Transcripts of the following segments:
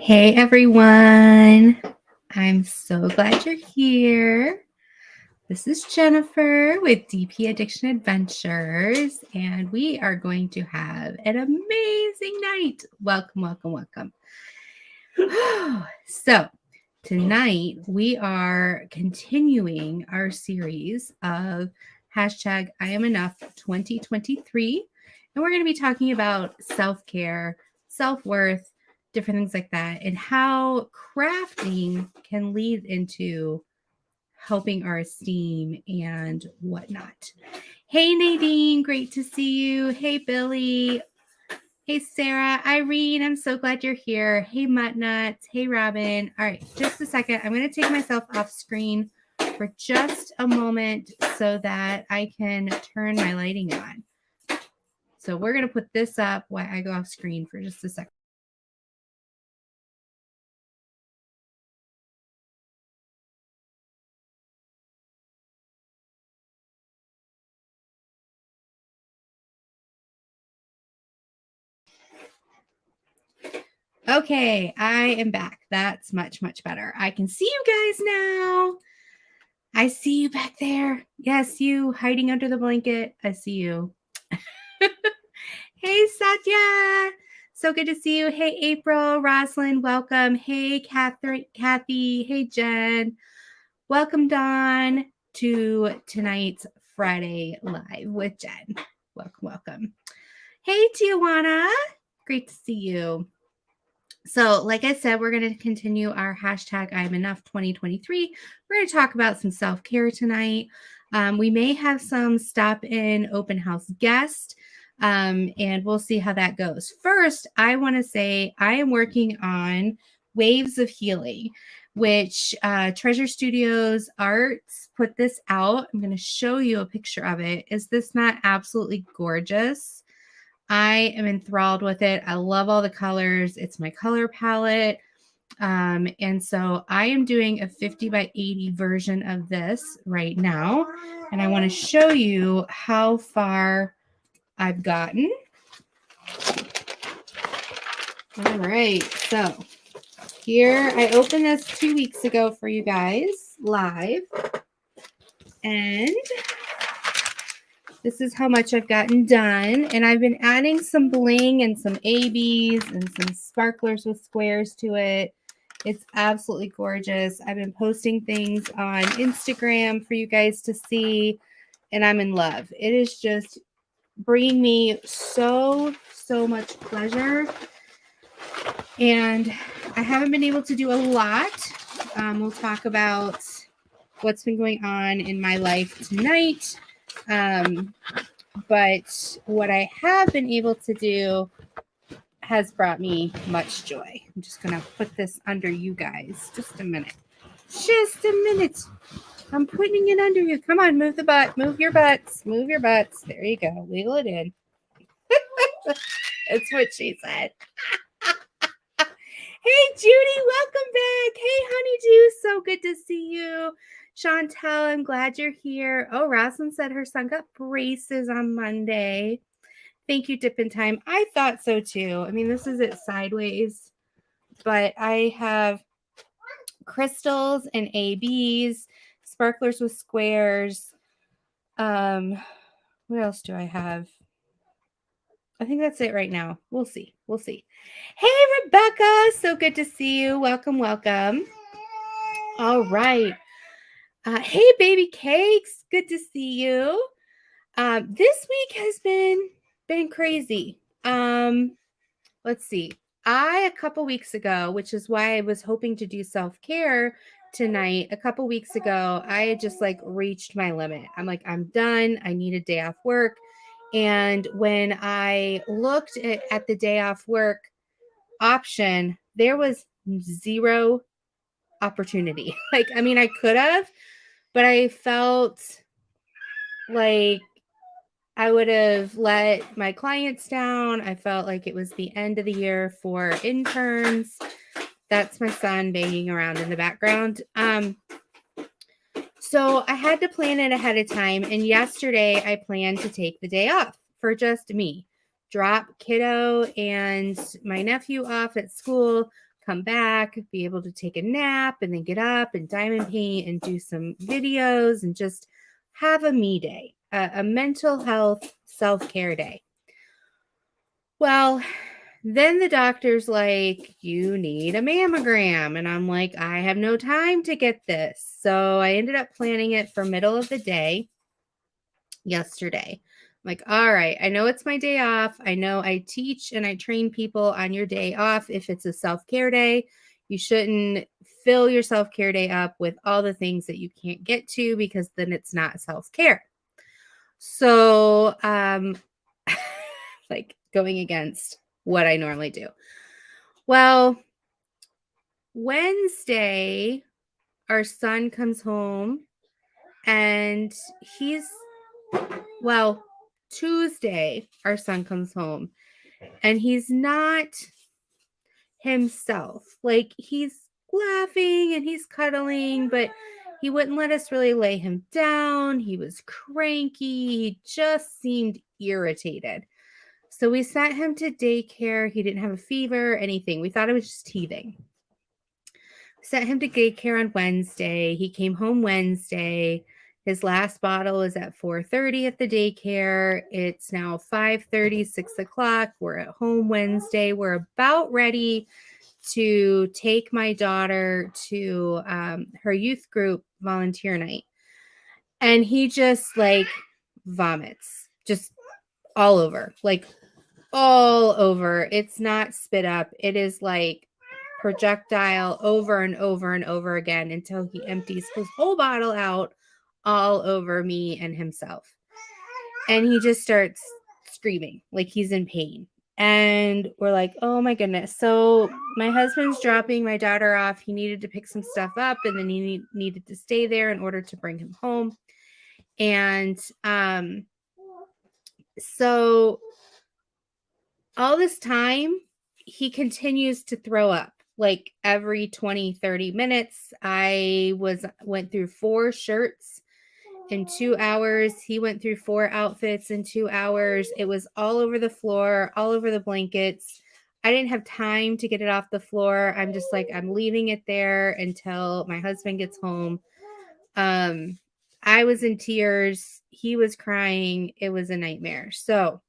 Hey everyone, I'm so glad you're here. This is Jennifer with DP Addiction Adventures, and we are going to have an amazing night. Welcome, welcome, welcome. So, tonight we are continuing our series of hashtag I am enough 2023, and we're going to be talking about self-care, self-worth, different things like that, and how crafting can lead into helping our esteem and whatnot. Hey Nadine, great to see you. Hey Billy. Hey Sarah, Irene, I'm so glad you're here. Hey Muttnuts. Hey Robin. All right, just a second. I'm going to take myself off screen for just a moment so that I can turn my lighting on. So we're going to put this up while I go off screen for just a second. Okay, I am back. That's much, much better. I can see you guys now. I see you back there. Yes, you hiding under the blanket. I see you. Hey, Satya. So good to see you. Hey, April, Roslyn, welcome. Hey, Kathy. Hey, Jen. Welcome, Dawn, to tonight's Friday Live with Jen. Welcome, welcome. Hey, Tijuana. Great to see you. So, like I said, we're going to continue our hashtag I'm enough 2023. We're going to talk about some self-care tonight. We may have some stop-in open house guests, and we'll see how that goes. First, I want to say I am working on Waves of Healing, which Treasure Studios Arts put this out. I'm going to show you a picture of it. Is this not absolutely gorgeous? I am enthralled with it. I love all the colors. It's my color palette. And so I am doing a 50 by 80 version of this right now. And I want to show you how far I've gotten. All right. So here, I opened this 2 weeks ago for you guys live. And this is how much I've gotten done. And I've been adding some bling and some ABs and some sparklers with squares to it. It's absolutely gorgeous. I've been posting things on Instagram for you guys to see, and I'm in love. It is just bringing me so much pleasure. And I haven't been able to do a lot. We'll talk about what's been going on in my life tonight. But what I have been able to do has brought me much joy. I'm just going to put this under you guys. Just a minute. Just a minute. I'm putting it under you. Come on, move the butt. Move your butts. Move your butts. There you go. Wiggle it in. That's what she said. Hey, Judy, welcome back. Hey, Honeydew, so good to see you. Chantel, I'm glad you're here. Oh, Roslyn said her son got braces on Monday. Thank you, Dip in Time. I thought so too. I mean, this is it sideways, but I have crystals and ABs, sparklers with squares. What else do I have? I think that's it right now. We'll see. We'll see. Hey, Rebecca. So good to see you. Welcome, welcome. All right. Hey, baby cakes. Good to see you. This week has been crazy. Let's see. A couple weeks ago, which is why I was hoping to do self-care tonight. A couple weeks ago, I had just like reached my limit. I'm like, I'm done. I need a day off work. And when I looked at the day off work option, there was zero opportunity. Like, I mean, I could have, but I felt like I would have let my clients down. I felt like it was the end of the year for interns. That's my son banging around in the background. So I had to plan it ahead of time. And yesterday I planned to take the day off for just me. Drop kiddo and my nephew off at school, come back, be able to take a nap, and then get up and diamond paint and do some videos and just have a me day, a mental health self-care day. Well, then the doctor's like, you need a mammogram. And I'm like, I have no time to get this. So I ended up planning it for middle of the day yesterday. I'm like, all right, I know it's my day off. I know I teach and I train people on your day off. If it's a self-care day, you shouldn't fill your self-care day up with all the things that you can't get to, because then it's not self-care. So, like going against what I normally do. Well, Wednesday, our son comes home and Tuesday, our son comes home and he's not himself. Like, he's laughing and he's cuddling, but he wouldn't let us really lay him down. He was cranky. He just seemed irritated. So we sent him to daycare. He didn't have a fever, anything. We thought it was just teething. Sent him to daycare on Wednesday. He came home Wednesday. His last bottle is at 4:30 at the daycare. It's now 5:30, 6 o'clock. We're at home Wednesday. We're about ready to take my daughter to her youth group volunteer night. And he just like vomits, just all over, like all over. It's not spit up. It is like projectile over and over and over again until he empties his whole bottle out all over me and himself. And he just starts screaming like he's in pain. And we're like, oh my goodness. So my husband's dropping my daughter off. He needed to pick some stuff up, and then he needed to stay there in order to bring him home. And so all this time, he continues to throw up like every 20, 30 minutes. I went through 4 shirts in 2 hours. He went through 4 outfits in 2 hours. It was all over the floor, all over the blankets. I didn't have time to get it off the floor. I'm just like, I'm leaving it there until my husband gets home. I was in tears. He was crying. It was a nightmare. So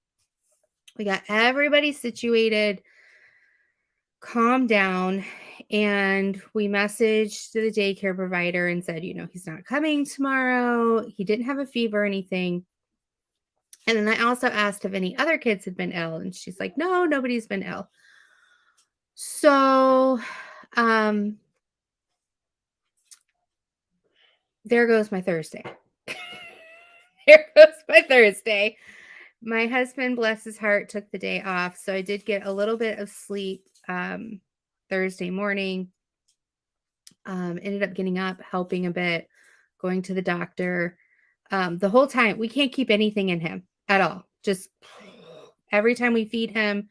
we got everybody situated, calmed down, and we messaged the daycare provider and said, he's not coming tomorrow. He didn't have a fever or anything. And then I also asked if any other kids had been ill, and she's like, no, nobody's been ill. So, there goes my Thursday. There goes my Thursday. My husband, bless his heart, took the day off. So I did get a little bit of sleep Thursday morning. Ended up getting up, helping a bit, going to the doctor. The whole time, we can't keep anything in him at all. Just every time we feed him,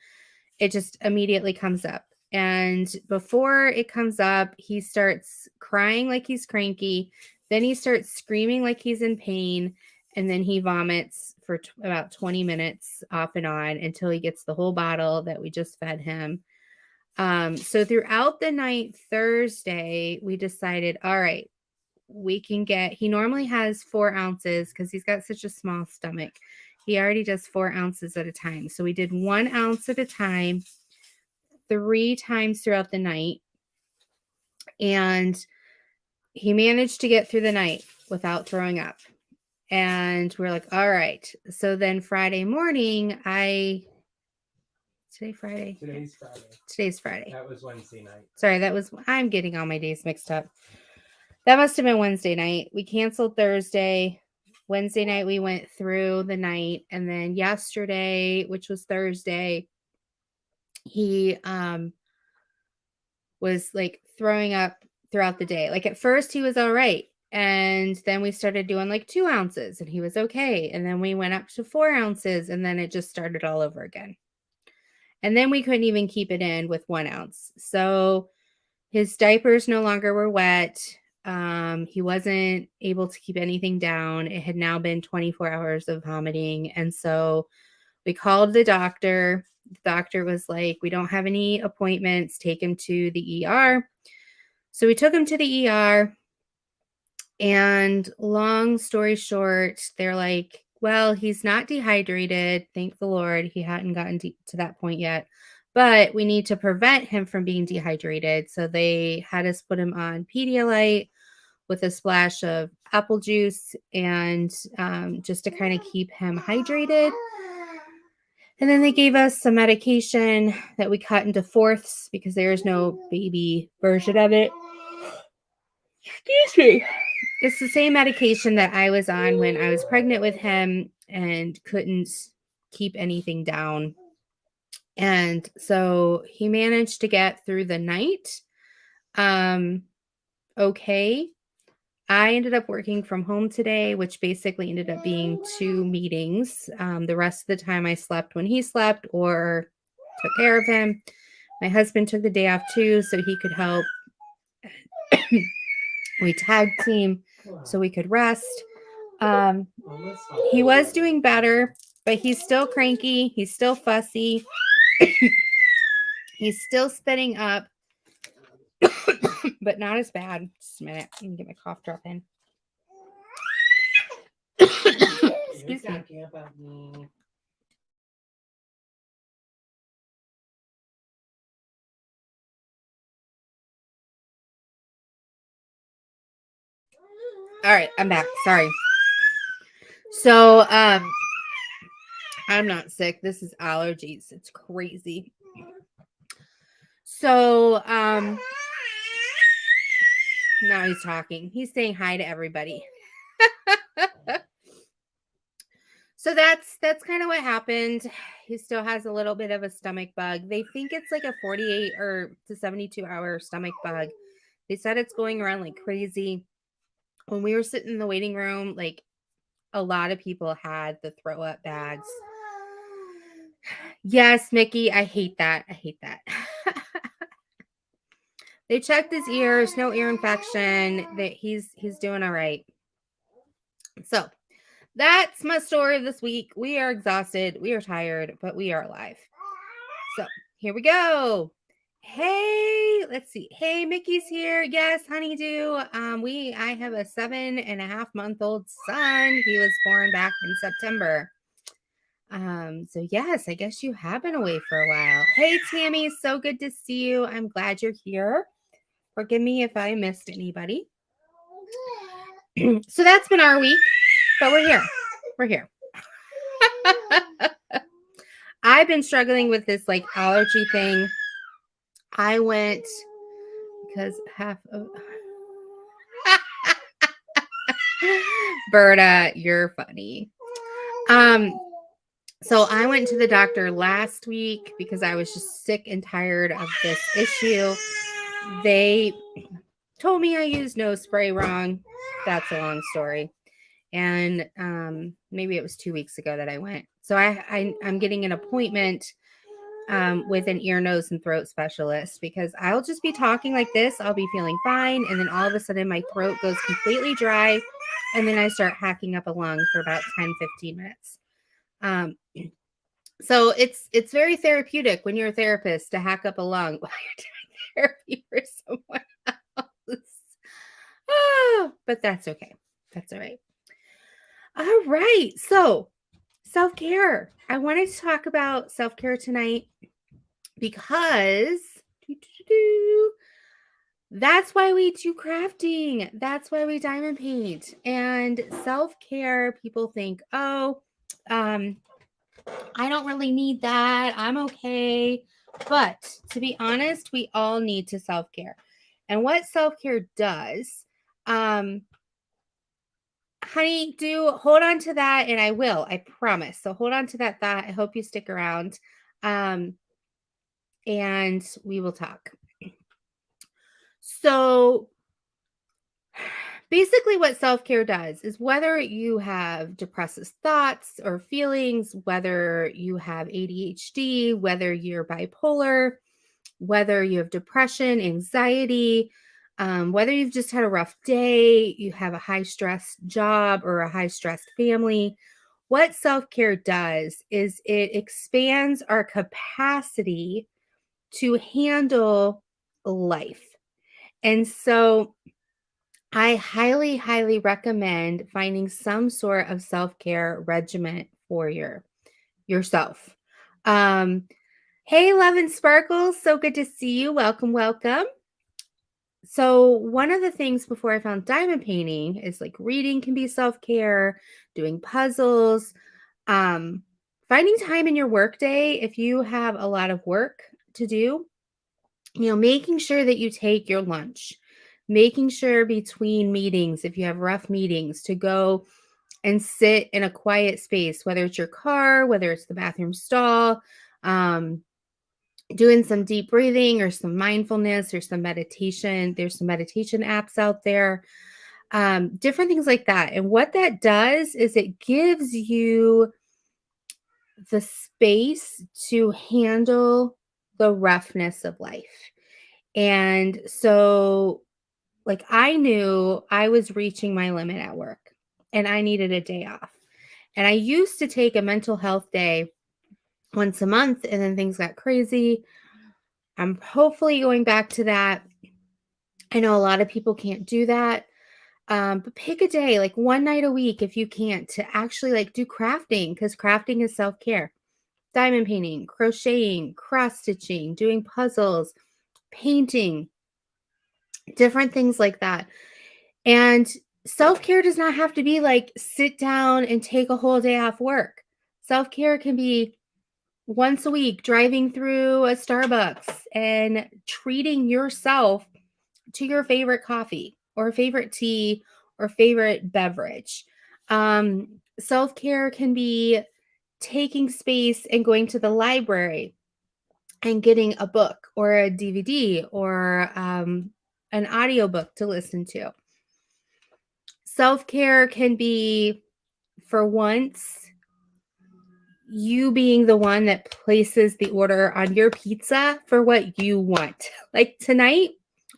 it just immediately comes up. And before it comes up, he starts crying like he's cranky. Then he starts screaming like he's in pain. And then he vomits for about 20 minutes off and on until he gets the whole bottle that we just fed him. So throughout the night Thursday, we decided, all right, he normally has 4 ounces because he's got such a small stomach. He already does 4 ounces at a time. So we did 1 ounce at a time, 3 times throughout the night. And he managed to get through the night without throwing up. And we're like, all right. So then Friday morning, Today's Friday. Today's Friday. That was Wednesday night. Sorry, I'm getting all my days mixed up. That must have been Wednesday night. We canceled Thursday. Wednesday night, we went through the night. And then yesterday, which was Thursday, he was like throwing up throughout the day. Like at first he was all right. And then we started doing like 2 ounces and he was okay. And then we went up to 4 ounces and then it just started all over again. And then we couldn't even keep it in with 1 ounce. So his diapers no longer were wet. He wasn't able to keep anything down. It had now been 24 hours of vomiting. And so We called the doctor. The doctor was like, we don't have any appointments. Take him to the ER. So we took him to the ER. And long story short, they're like, well, he's not dehydrated. Thank the Lord. He hadn't gotten to that point yet. But we need to prevent him from being dehydrated. So they had us put him on Pedialyte with a splash of apple juice and just to kind of keep him hydrated. And then they gave us some medication that we cut into fourths because there is no baby version of it. Excuse me. It's the same medication that I was on when I was pregnant with him and couldn't keep anything down. And so he managed to get through the night. Okay. I ended up working from home today, which basically ended up being 2 meetings. The rest of the time I slept when he slept or took care of him. My husband took the day off too, so he could help. We tag team so we could rest. He was doing better, but he's still cranky. He's still fussy. He's still spitting up, but not as bad. Just a minute. Let me get my cough drop in. Excuse me. All right, I'm back. Sorry. So, I'm not sick. This is allergies. It's crazy. So, now he's talking. He's saying hi to everybody. So that's kind of what happened. He still has a little bit of a stomach bug. They think it's like a 48 or to 72 hour stomach bug. They said it's going around like crazy. When we were sitting in the waiting room, like a lot of people had the throw up bags. Yes, Mickey, I hate that. I hate that. They checked his ears, no ear infection. That he's doing all right. So that's my story this week. We are exhausted. We are tired, but we are alive. So here we go. Hey, let's see. Hey, Mickey's here. Yes, honeydew. I have a 7.5-month-old son. He was born back in September. So yes, I guess you have been away for a while. Hey, Tammy, so good to see you. I'm glad you're here. Forgive me if I missed anybody. So that's been our week, but we're here. We're here. I've been struggling with this like allergy thing. I went because half of Berta, you're funny. So I went to the doctor last week because I was just sick and tired of this issue. They told me I used nose spray wrong. That's a long story. And maybe it was 2 weeks ago that I went. So I'm getting an appointment with an ear, nose, and throat specialist because I'll just be talking like this. I'll be feeling fine. And then all of a sudden my throat goes completely dry. And then I start hacking up a lung for about 10-15 minutes. So it's very therapeutic when you're a therapist to hack up a lung while you're doing therapy for someone else. Oh, but that's okay. That's all right. All right. So self-care. I wanted to talk about self-care tonight because that's why we do crafting. That's why we diamond paint. And self-care, people think, oh, I don't really need that. I'm okay. But to be honest, we all need to self-care. And what self-care does, honey, do hold on to that. And I will, I promise. So hold on to that thought. I hope you stick around. And we will talk. So basically what self-care does is whether you have depressive thoughts or feelings, whether you have ADHD, whether you're bipolar, whether you have depression, anxiety, whether you've just had a rough day, you have a high stress job or a high stressed family, what self-care does is it expands our capacity to handle life. And so I highly, highly recommend finding some sort of self-care regimen for yourself. Um, hey, Love and Sparkles, so good to see you. Welcome, welcome. So, one of the things before I found diamond painting is like reading can be self-care, doing puzzles, um, finding time in your workday if you have a lot of work to do, making sure that you take your lunch, making sure between meetings, if you have rough meetings, to go and sit in a quiet space, whether it's your car, whether it's the bathroom stall, um, doing some deep breathing or some mindfulness or some meditation. There's some meditation apps out there, different things like that. And what that does is it gives you the space to handle the roughness of life. And so, like, I knew I was reaching my limit at work and I needed a day off. And I used to take a mental health day once a month, and then things got crazy. I'm hopefully going back to that. I know a lot of people can't do that. But pick a day, like one night a week, if you can't, to actually like do crafting, because crafting is self-care. Diamond painting, crocheting, cross stitching, doing puzzles, painting, different things like that. And self-care does not have to be like sit down and take a whole day off work. Self-care can be once a week driving through a Starbucks and treating yourself to your favorite coffee or favorite tea or favorite beverage. Self-care can be taking space and going to the library and getting a book or a DVD or an audiobook to listen to. Self-care can be, for once, you being the one that places the order on your pizza for what you want. Like tonight,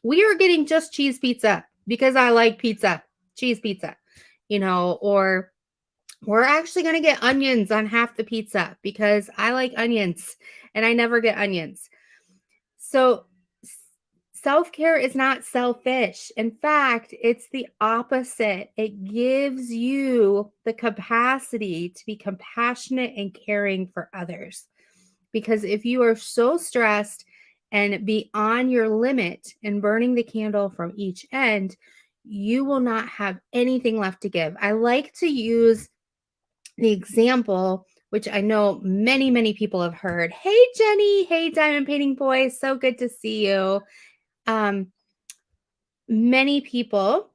we are getting just cheese pizza because I like pizza, cheese pizza, or we're actually going to get onions on half the pizza because I like onions and I never get onions. So self-care is not selfish. In fact, it's the opposite. It gives you the capacity to be compassionate and caring for others. Because if you are so stressed and beyond your limit and burning the candle from each end, you will not have anything left to give. I like to use the example, which I know many, many people have heard. Hey, Jenny. Hey, Diamond Painting Boy. So good to see you. Many people,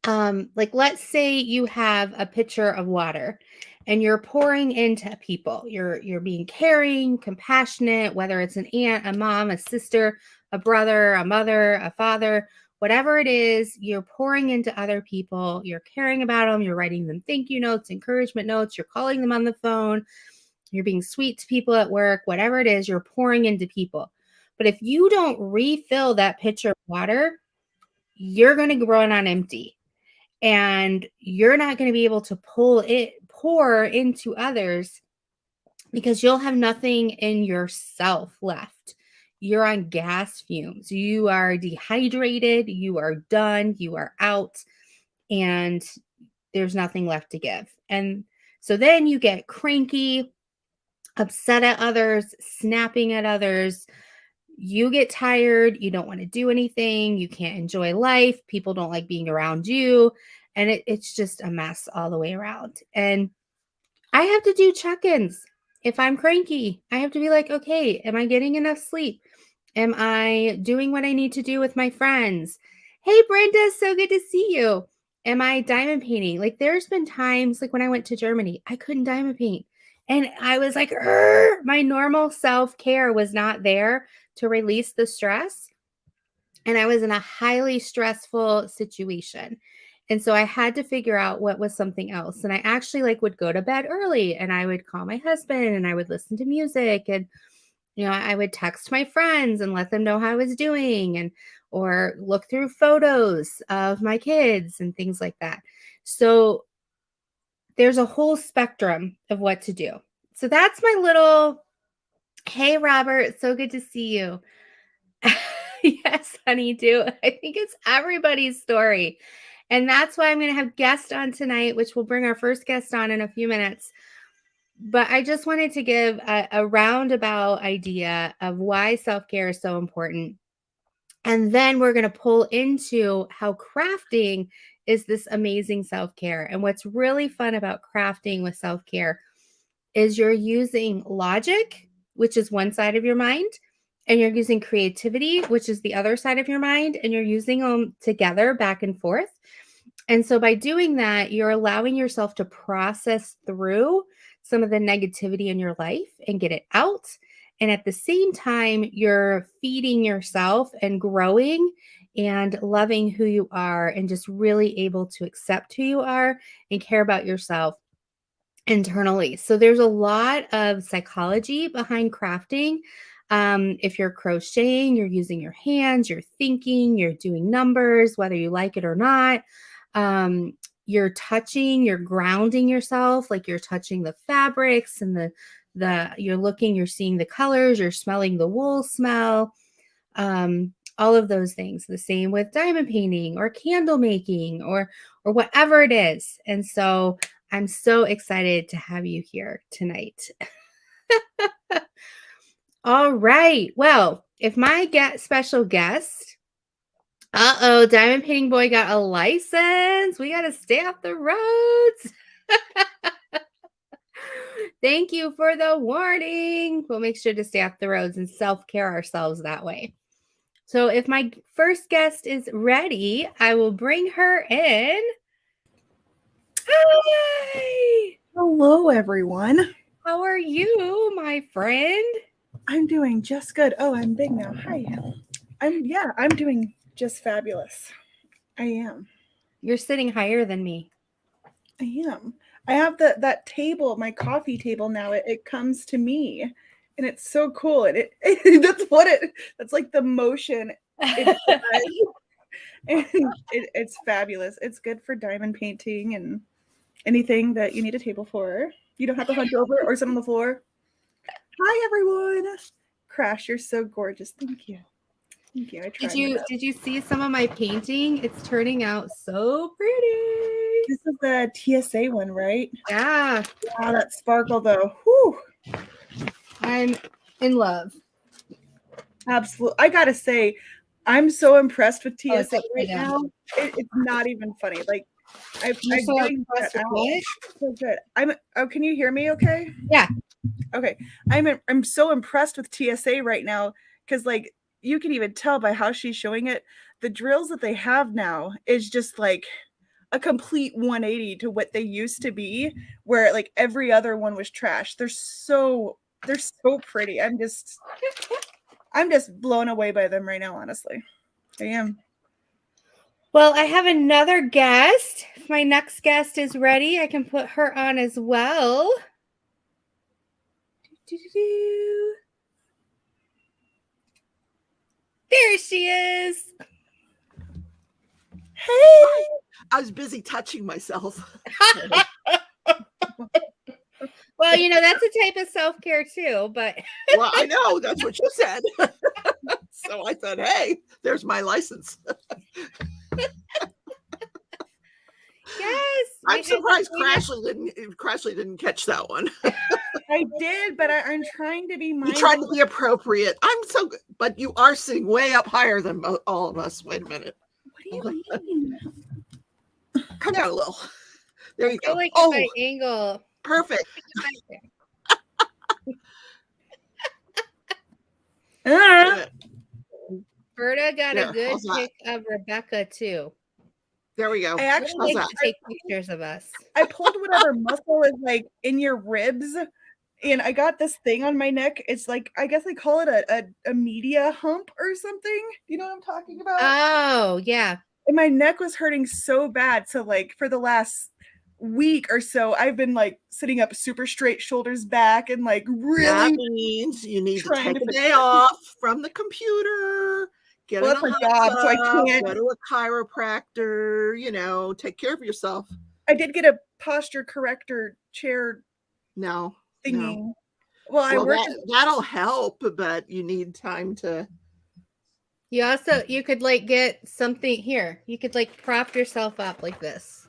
like let's say you have a pitcher of water and you're pouring into people. You're being caring, compassionate, whether it's an aunt, a mom, a sister, a brother, a mother, a father, whatever it is, you're pouring into other people. You're caring about them. You're writing them thank you notes, encouragement notes. You're calling them on the phone. You're being sweet to people at work, whatever it is, you're pouring into people. But if you don't refill that pitcher of water, you're going to run on empty and you're not going to be able to pour into others because you'll have nothing in yourself left. You're on gas fumes. You are dehydrated. You are done. You are out. And there's nothing left to give. And so then you get cranky, upset at others, snapping at others. You get tired, you don't want to do anything, you can't enjoy life, people don't like being around you, and it's just a mess all the way around. And I have to do check-ins. If I'm cranky, I have to be like, okay, am I getting enough sleep? Am I doing what I need to do with my friends? Hey, Brenda, so good to see you. Am I diamond painting? Like, there's been times, like when I went to Germany, I couldn't diamond paint. And I was like, my normal self-care was not there to release the stress. And I was in a highly stressful situation. And so I had to figure out what was something else. And I actually would go to bed early and I would call my husband and I would listen to music and I would text my friends and let them know how I was doing or look through photos of my kids and things like that. So there's a whole spectrum of what to do. So that's my little, hey, Robert, so good to see you. Yes, honeydew. I think it's everybody's story. And that's why I'm going to have guests on tonight, which we'll bring our first guest on in a few minutes. But I just wanted to give a roundabout idea of why self-care is so important. And then we're going to pull into how crafting is this amazing self-care. And what's really fun about crafting with self-care is you're using logic, which is one side of your mind, and you're using creativity, which is the other side of your mind, and you're using them together back and forth. And so by doing that, you're allowing yourself to process through some of the negativity in your life and get it out. And at the same time, you're feeding yourself and growing and loving who you are and just really able to accept who you are and care about yourself internally. So there's a lot of psychology behind crafting. If you're crocheting, you're using your hands, you're thinking, you're doing numbers, whether you like it or not. You're touching, you're grounding yourself, like you're touching the fabrics and you're looking, you're seeing the colors, you're smelling the wool smell. All of those things. The same with diamond painting or candle making or whatever it is. And so I'm so excited to have you here tonight. All right. Well, if my special guest, Diamond Painting Boy got a license. We got to stay off the roads. Thank you for the warning. We'll make sure to stay off the roads and self-care ourselves that way. So if my first guest is ready, I will bring her in. Hi. Hello, everyone. How are you, my friend? I'm doing just good. Oh, I'm big now. Hi. I'm doing just fabulous. I am. You're sitting higher than me. I am. I have that table, my coffee table now. It comes to me, and it's so cool. And that's like the motion. And it's fabulous. It's good for diamond painting and anything that you need a table for. You don't have to hunch over or sit on the floor. Hi, everyone. Crash, you're so gorgeous. Thank you. Thank you. I tried. Did you see some of my painting? It's turning out so pretty. This is the TSA one, right? Yeah. Wow, that sparkle though. Whew. I'm in love. Absolutely. I gotta say, I'm so impressed with TSA right now. It's not even funny. Like I'm so impressed with it. So good. Can you hear me okay? Yeah. Okay. I'm so impressed with TSA right now because like you can even tell by how she's showing it. The drills that they have now is just like a complete 180 to what they used to be, where like every other one was trash. They're so pretty. I'm just blown away by them right now, honestly. I am. Well, I have another guest. If my next guest is ready, I can put her on as well. There she is. Hey! I was busy touching myself. Well, that's a type of self-care too, but. Well, I know. That's what you said. So I thought, hey, there's my license. Yes. I'm surprised Crashly didn't catch that one. I did, but I'm trying to be mindful. You tried to be appropriate. I'm so good, but you are sitting way up higher than all of us. Wait a minute. What do you mean? Come down a little. There you I feel go. like my angle. Perfect. Berta got a good pic of Rebecca too. There we go. I actually like to take pictures of us. I pulled whatever muscle is like in your ribs, and I got this thing on my neck. It's like, I guess they call it a media hump or something. You know what I'm talking about? Oh, yeah. And my neck was hurting so bad. So like for the last week or so, I've been like sitting up super straight, shoulders back, and like really. That means you need to take a day off from the computer. Get that's my job, so I can't go to a chiropractor. Take care of yourself. I did get a posture corrector chair No. thingy. Well, I Well, work. that'll help, but you need time to. You could like get something here. You could like prop yourself up like this.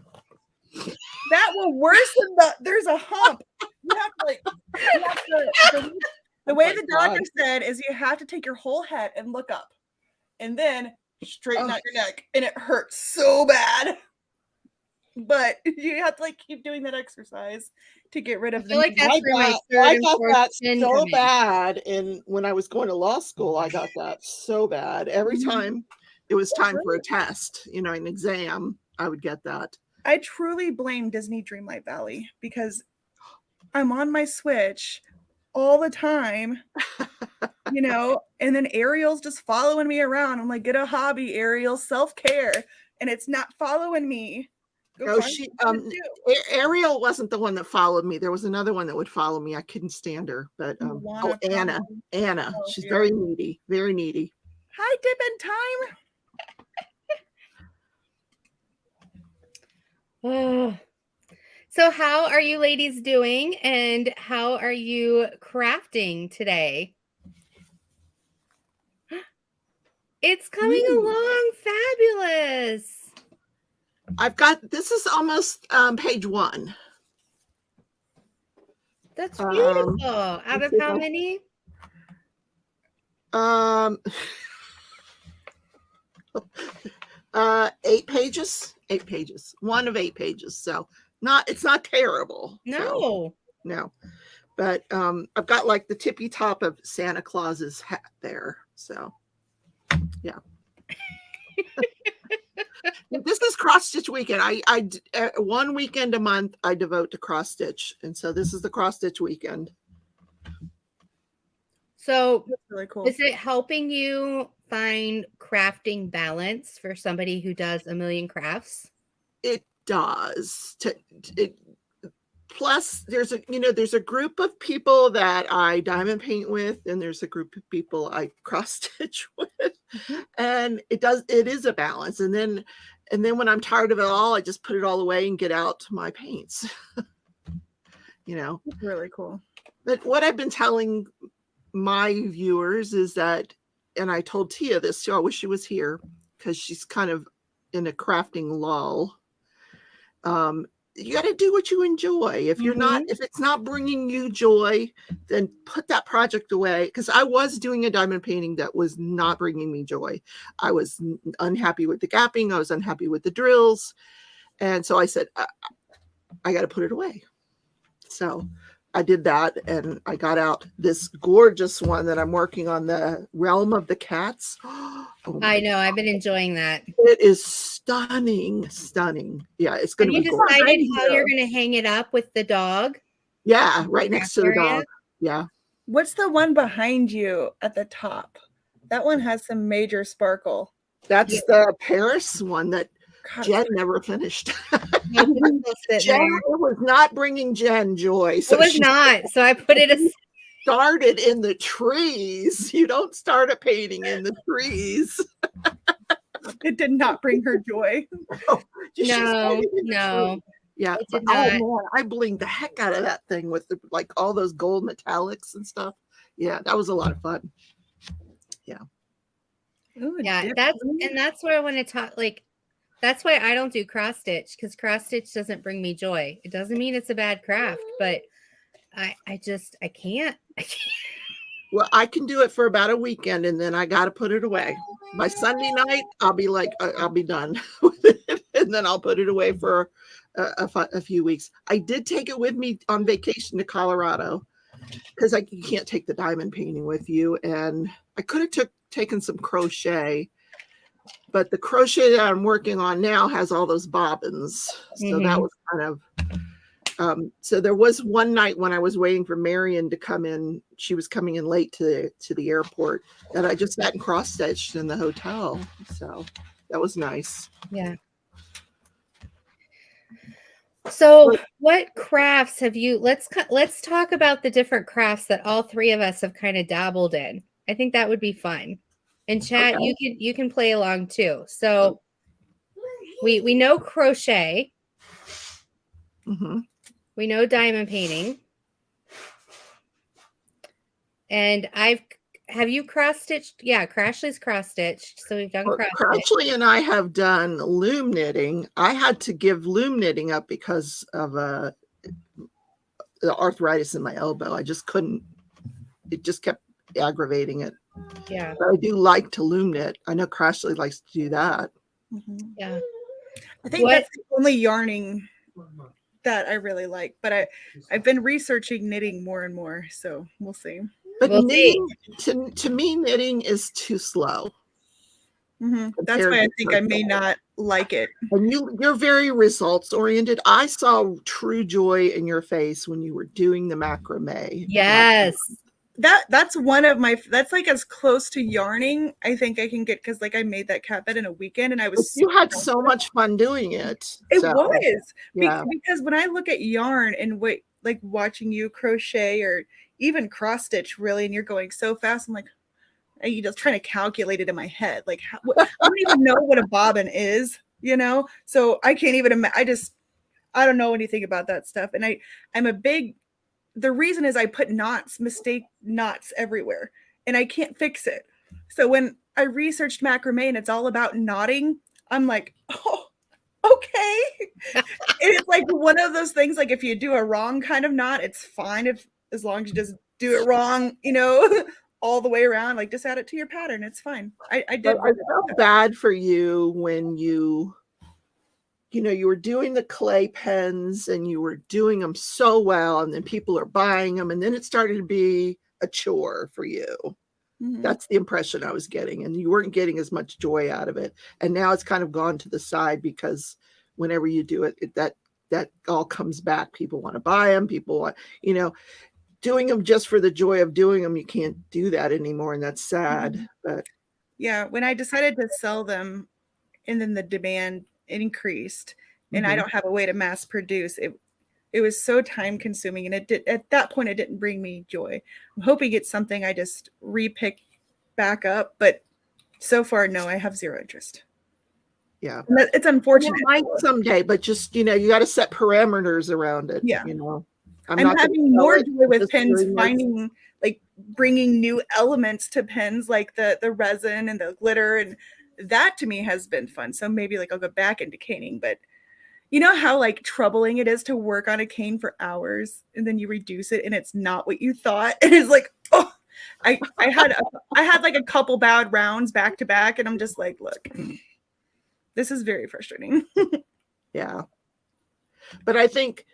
That will worsen there's a hump. You have to like, the way the doctor said is you have to take your whole head and look up and then straighten out your neck, and it hurts so bad. But you have to like keep doing that exercise to get rid of I feel like that's where my I third and got fourth that chin so come in. bad, and when I was going to law school, I got that so bad. Every time it was time for a test, an exam, I would get that. I truly blame Disney Dreamlight Valley because I'm on my Switch all the time, and then Ariel's just following me around. I'm like, get a hobby, Ariel, self-care, and it's not following me. Ariel wasn't the one that followed me. There was another one that would follow me. I couldn't stand her, but Anna. She's very needy, very needy. Hi, Dippin' Time. So how are you ladies doing, and how are you crafting today? It's coming along fabulous. This is almost page 1. That's beautiful. Out of how many? 8 pages. 8 pages. 1 of 8 pages. So it's not terrible. No. But I've got like the tippy top of Santa Claus's hat there. So yeah. This is cross stitch weekend. I one weekend a month I devote to cross stitch, and so this is the cross stitch weekend. So that's really cool. Is it helping you find crafting balance for somebody who does a million crafts? It does. Plus, there's a group of people that I diamond paint with, and there's a group of people I cross stitch with, and it is a balance. And then when I'm tired of it all, I just put it all away and get out my paints. It's really cool. But what I've been telling my viewers is that, and I told Tia this too, I wish she was here because she's kind of in a crafting lull. You got to do what you enjoy. If it's not bringing you joy, then put that project away. Because I was doing a diamond painting that was not bringing me joy. I was unhappy with the gapping. I was unhappy with the drills. And so I said, I got to put it away. So I did that, and I got out this gorgeous one that I'm working on, the Realm of the Cats. I know. I've been enjoying that. It is stunning. Yeah, it's going to be gorgeous. Have you decided how you're going to hang it up with the dog? Yeah, right next to the dog. Yeah. What's the one behind you at the top? That one has some major sparkle. That's the Paris one that Jen never finished. Jen was not bringing Jen joy. So it was not. So I put it started in the trees. You don't start a painting in the trees. It did not bring her joy. No. Yeah. Oh man, I blinged the heck out of that thing with like all those gold metallics and stuff. Yeah, that was a lot of fun. Yeah. Ooh, yeah, that's where I want to talk. Like, that's why I don't do cross stitch, because cross stitch doesn't bring me joy. It doesn't mean it's a bad craft, but I can't. Well, I can do it for about a weekend, and then I got to put it away. By Sunday night, I'll be like, I'll be done with it, and then I'll put it away for a few weeks. I did take it with me on vacation to Colorado because you can't take the diamond painting with you, and I could have taken some crochet, but the crochet that I'm working on now has all those bobbins, so that was kind of. So there was one night when I was waiting for Marion to come in. She was coming in late to the airport, and I just sat and cross stitched in the hotel. So that was nice. Yeah. So what crafts have you? Let's talk about the different crafts that all three of us have kind of dabbled in. I think that would be fun. And chat, okay. you can play along too. So we know crochet. Mm-hmm. We know diamond painting. And have you cross stitched? Yeah, Crashly's cross stitched. So we've done Well, cross stitch. Crutchley and I have done loom knitting. I had to give loom knitting up because of the arthritis in my elbow. I just couldn't. It just kept aggravating it. Yeah. But I do like to loom knit. I know Crashly likes to do that. Mm-hmm. Yeah. I think that's the only yarning that I really like. But I've been researching knitting more and more, so we'll see. But We'll knitting, to me, knitting is too slow. Mm-hmm. That's why I think I may not like it. And you're very results oriented. I saw true joy in your face when you were doing the macrame. Yes. That's one of my, that's like as close to yarning I think I can get, because like I made that cat bed in a weekend and I was you had so much fun doing it. It was. Yeah. Because when I look at yarn and like watching you crochet or even cross stitch really, and you're going so fast, I'm like, you just trying to calculate it in my head. Like I don't even know what a bobbin is, you know? So I can't even I don't know anything about that stuff. And I'm a big, the reason is I put mistake knots everywhere and I can't fix it. So when I researched macrame and it's all about knotting, I'm like, oh, okay. And it's like one of those things, like if you do a wrong kind of knot, it's fine as long as you just do it wrong, you know, all the way around, like just add it to your pattern. It's fine. I did. I felt bad for you when you were doing the clay pens and you were doing them so well, and then people are buying them, and then it started to be a chore for you. Mm-hmm. That's the impression I was getting, and you weren't getting as much joy out of it. And now it's kind of gone to the side because whenever you do it, that all comes back. People want to buy them. People want, doing them just for the joy of doing them. You can't do that anymore, and that's sad. Mm-hmm. But yeah, when I decided to sell them, and then the demand increased, and I don't have a way to mass produce it. It was so time consuming, and at that point it didn't bring me joy. I'm hoping it's something I just repick back up, but so far, no, I have zero interest. Yeah, it's unfortunate. It might someday, but just you got to set parameters around it. Yeah, I'm having more joy with pens, finding like bringing new elements to pens, like the resin and the glitter, and that to me has been fun. So maybe like I'll go back into caning, but you know how like troubling it is to work on a cane for hours and then you reduce it and it's not what you thought. And it's like, oh, I had like a couple bad rounds back to back, and I'm just like, look, this is very frustrating. Yeah. But I think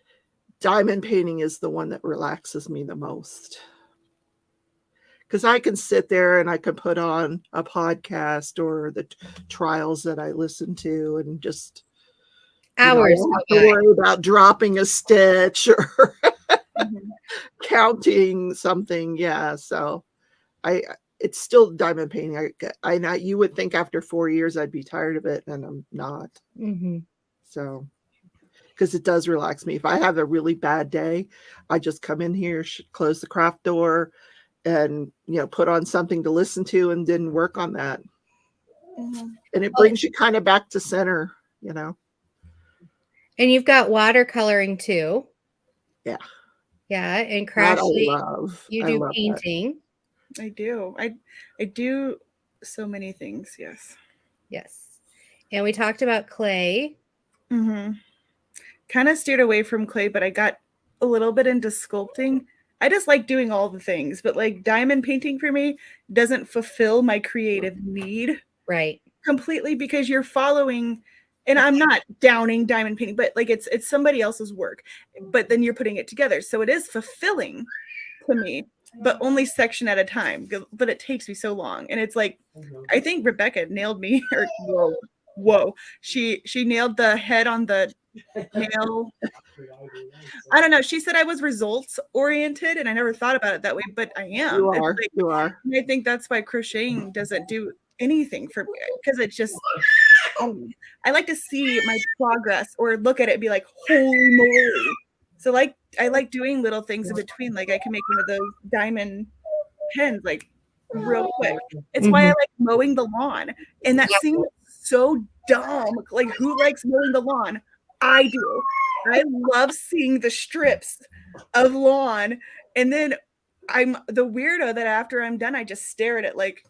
diamond painting is the one that relaxes me the most. Because I can sit there and I can put on a podcast or the trials that I listen to and just hours. I don't have to worry about dropping a stitch or counting something. Yeah. So it's still diamond painting. I know you would think after 4 years I'd be tired of it, and I'm not. Mm-hmm. So, because it does relax me. If I have a really bad day, I just come in here, close the craft door, and put on something to listen to, and then work on that. Mm-hmm. And it brings you kind of back to center, And you've got watercoloring too. Yeah. Yeah, and Crashly, you do painting. That. I do. I do so many things. Yes. Yes. And we talked about clay. Mm-hmm. Kind of steered away from clay, but I got a little bit into sculpting. I just like doing all the things, but like diamond painting for me doesn't fulfill my creative need. Right. Completely, because you're following, and I'm not downing diamond painting, but like it's somebody else's work, but then you're putting it together. So it is fulfilling to me, but only section at a time, but it takes me so long. And it's like, I think Rebecca nailed me, or whoa. She nailed the head on the nail. I don't know. She said I was results oriented, and I never thought about it that way, but I am. You are. I think that's why crocheting doesn't do anything for me, because it's just, I like to see my progress or look at it and be like, holy moly. So like, I like doing little things in between. Like I can make one of those diamond pens like real quick. It's why I like mowing the lawn. And that seems so dumb. Like, who likes mowing the lawn? I do. I love seeing the strips of lawn, and then I'm the weirdo that after I'm done, I just stare at it like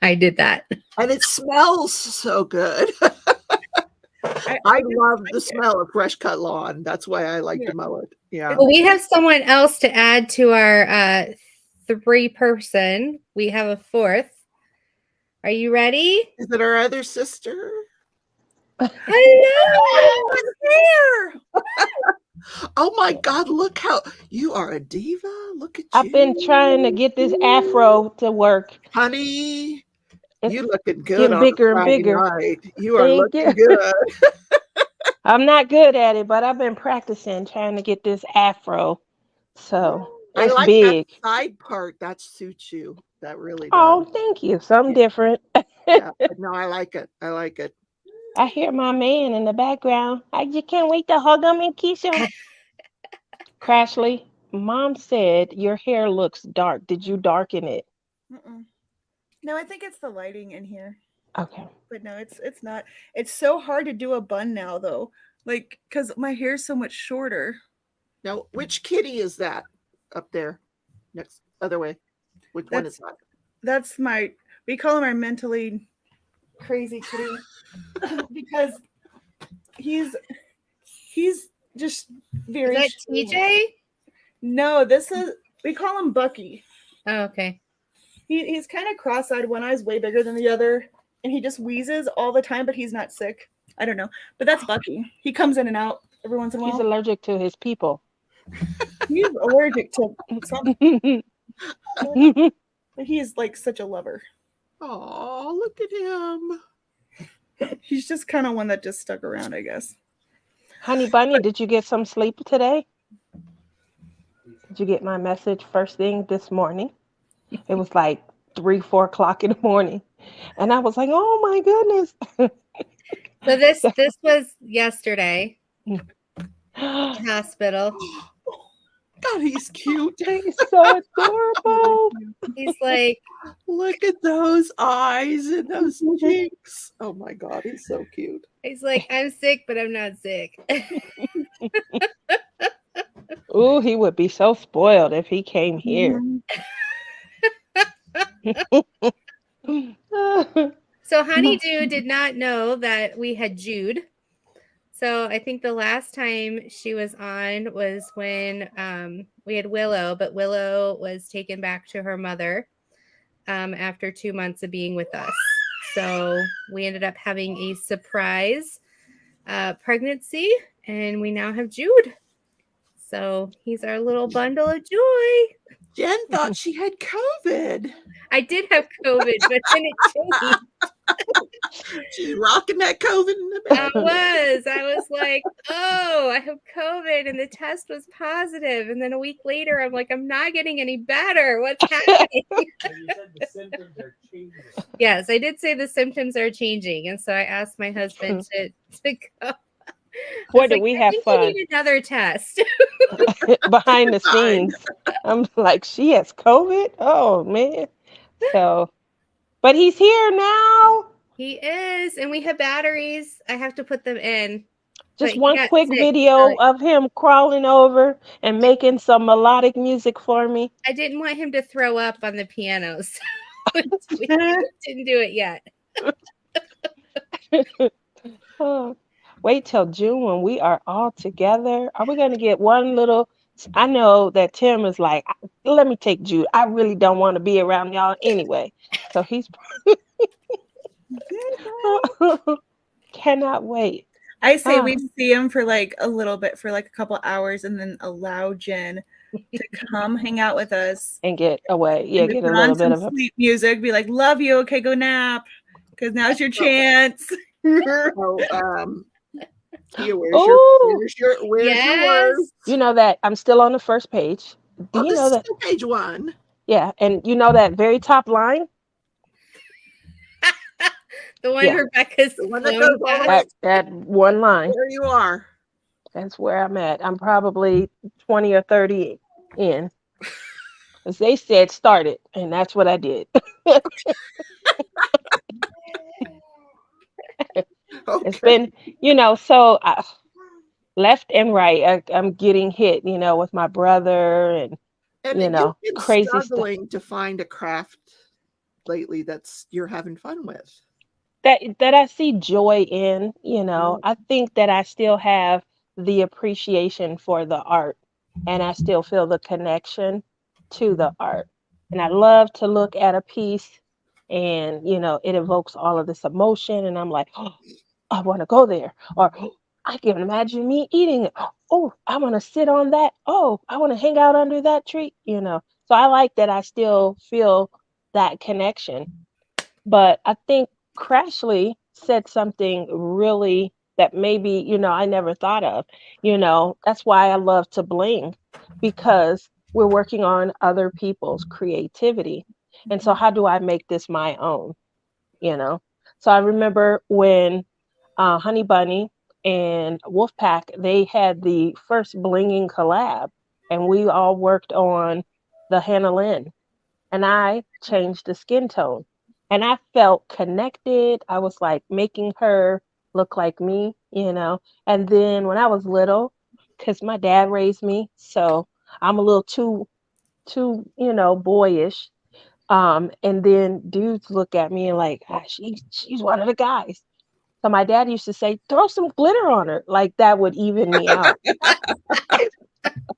I did that. And it smells so good. I I just love like the it. smell of fresh cut lawn. That's why I like Yeah. to mow it. Yeah. Well, we have someone else to add to our 3-person. We have a fourth. Are you ready? Is it our other sister? Hello, There. Oh my God, look how you are a diva. Look at you. I've been trying to get this afro to work. Honey, It's you looking good getting on bigger a and Friday bigger. night. You are Thank looking you. good. I'm not good at it, but I've been practicing trying to get this afro. So I it's like that big. side part. That suits you. That really does. Oh, thank you. Something different. Yeah. No, I like it. I like it. I hear my man in the background. I just can't wait to hug him and kiss him. Crashly, Mom said your hair looks dark. Did you darken it? Mm-mm. No, I think it's the lighting in here. Okay. But no, it's not. It's so hard to do a bun now though. Like cuz my hair's so much shorter. Now, which kitty is that up there? Next, other way. Which one is that? That's my we call him our mentally crazy kitty because he's just very Is that strange. TJ? No, this is we call him Bucky. Oh, okay. He's kind of cross-eyed, one eye's way bigger than the other, and he just wheezes all the time, but he's not sick. I don't know. But that's Bucky. He comes in and out every once in a He's while. allergic to his people. He's allergic to something, but he is like such a lover. Oh, look at him. He's just kind of one that just stuck around, I guess. Honey Bunny, did you get some sleep today? Did you get my message first thing this morning? It was like 3, 4 o'clock in the morning. And I was like, oh my goodness. So this was yesterday. Hospital. God, he's cute. He's so adorable. He's like, Look at those eyes and those cheeks. Oh my God, he's so cute. I'm sick, but I'm not sick. Ooh, he would be so spoiled if he came here. So Honeydew did not know that we had Jude. So I think the last time she was on was when we had Willow, but Willow was taken back to her mother after 2 months of being with us. So we ended up having a surprise pregnancy, and we now have Jude. So he's our little bundle of joy. Jen thought she had COVID. I did have COVID, but then it changed. She's rocking that COVID in the back. I was like, oh, I have COVID, and the test was positive. And then a week later, I'm like, I'm not getting any better. What's happening? You said the symptoms are changing. Yes, I did say the symptoms are changing. And so I asked my husband to go. Where do we have fun? I need another test. Behind the scenes. I'm like, she has COVID? Oh, man. So, but he's here now. He is. And we have batteries. I have to put them in. Just But one quick video of him crawling over and making some melodic music for me. I didn't want him to throw up on the piano, so we didn't do it yet. Wait till June when we are all together. Are we going to get one little... I know that Tim is like, let me take Jude. I really don't want to be around y'all anyway. So he's... Cannot wait. I say we see him for like a little bit, for like a couple hours, and then allow Jen to come hang out with us and get away. Yeah, get a little bit of sleep music. Be like, love you. Okay, go nap, because now's your chance. Where's yours? You know that I'm still on the first page. Do you know that page 1? Yeah, and you know that very top line. The one Rebecca's the one that goes that one line. There you are. That's where I'm at. I'm probably 20 or 30 in. As they said, start it, and that's what I did. It's been, so left and right. I'm getting hit, with my brother and, And you've been crazy stuff. struggling to find a craft lately that's you're having fun with. That I see joy in, Mm. I think that I still have the appreciation for the art and I still feel the connection to the art. And I love to look at a piece and, it evokes all of this emotion and I'm like, oh, I want to go there. Or "Oh, I can imagine me eating it. Oh, I want to sit on that. Oh, I want to hang out under that tree. So I like that I still feel that connection. But I think Crashly said something really that maybe, I never thought of. That's why I love to bling because we're working on other people's creativity. And so how do I make this my own, you know? So I remember when Honey Bunny and Wolfpack, they had the first blinging collab and we all worked on the Hannah Lynn and I changed the skin tone. And I felt connected. I was like making her look like me. And then when I was little, because my dad raised me, so I'm a little too, boyish. And then dudes look at me and like, ah, she's one of the guys. So my dad used to say, throw some glitter on her. Like that would even me out.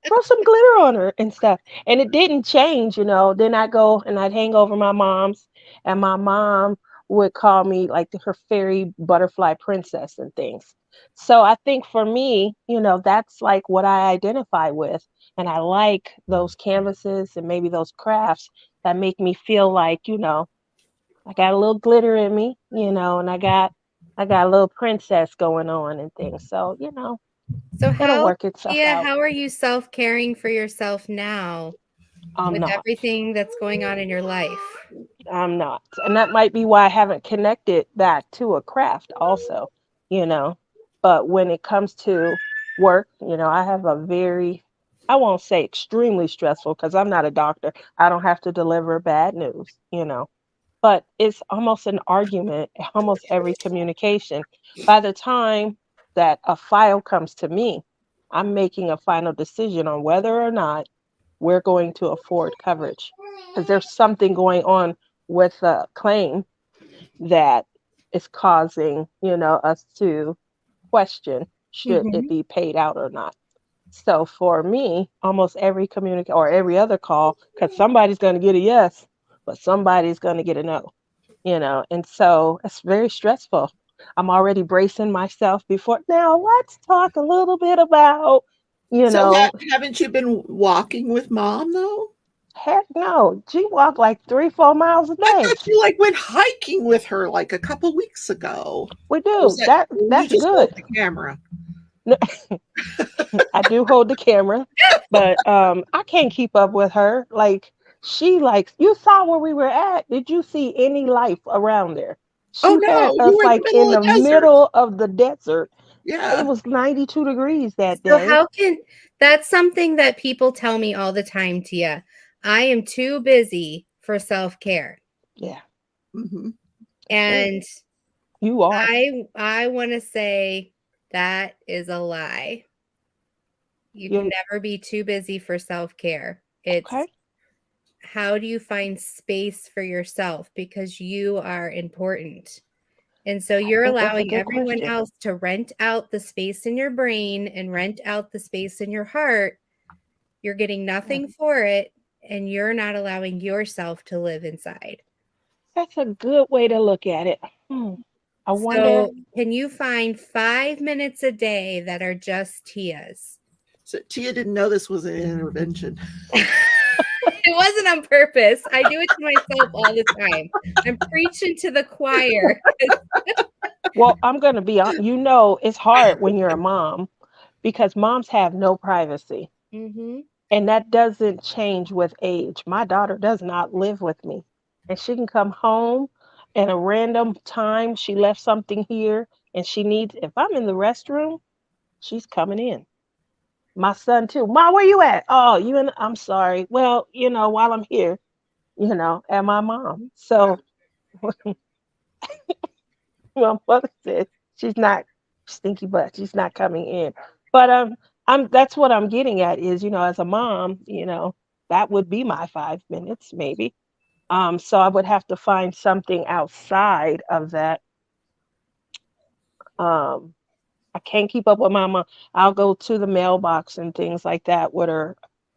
Throw some glitter on her and stuff. And it didn't change. Then I go and I'd hang over my mom's, and my mom would call me like her fairy butterfly princess and things. So I think for me, that's like what I identify with. And I like those canvases and maybe those crafts that make me feel like, I got a little glitter in me, and I got a little princess going on and things. So, So it'll work itself Tia, out. how are you self-caring for yourself now I'm with not. everything that's going on in your life? I'm not. And that might be why I haven't connected that to a craft also, you know. But when it comes to work, I have a very, I won't say extremely stressful because I'm not a doctor. I don't have to deliver bad news. But it's almost an argument, almost every communication. By the time that a file comes to me, I'm making a final decision on whether or not we're going to afford coverage because there's something going on with the claim that is causing, us to question should it Mhm. be paid out or not. So for me, almost every communicate or every other call, because somebody's going to get a yes, but somebody's going to get a no. And so it's very stressful. I'm already bracing myself before. Now let's talk a little bit about, you So know, haven't you been walking with mom though? heck no. She walked like 3, 4 miles a I day. thought you like went hiking with her like a couple weeks ago. We Or was do. that or you That's just hold good. the camera? No, I do hold the camera, but I can't keep up with her. Like she likes you saw where we were at. Did you see any life around there? Oh She had no, you us were in the like middle in of the the desert. middle of the desert. It Yeah. was 92 degrees that So day. that's something that people tell me all the time, Tia. I am too busy for self-care. Yeah, Hmm. that's true. And You are. I want to say that is a lie. You can You never be too busy for self-care. It's okay? how do you find space for yourself because you are important. And so I you're think that's a allowing good everyone question. else to rent out the space in your brain and rent out the space in your heart. You're getting Yeah, nothing for it, and you're not allowing yourself to live inside. that's a good way to look at it. Hmm. I wonder. So, can you find 5 minutes a day that are just Tia's? So Tia didn't know this was an intervention. It wasn't on purpose. I do it to myself all the time. I'm preaching to the choir. Well, I'm gonna be on. It's hard when you're a mom because moms have no privacy. Mhm. And that doesn't change with age. My daughter does not live with me. And she can come home at a random time. She left something here and if I'm in the restroom, she's coming in. My son too. Ma, where you at? Oh, I'm sorry. Well, while I'm here, and my mom. So my mother said she's not stinky butt. She's not coming in. But that's what I'm getting at is, as a mom, that would be my 5 minutes maybe. So I would have to find something outside of that. Um, I can't keep up with mama. I'll go to the mailbox and things like that with her,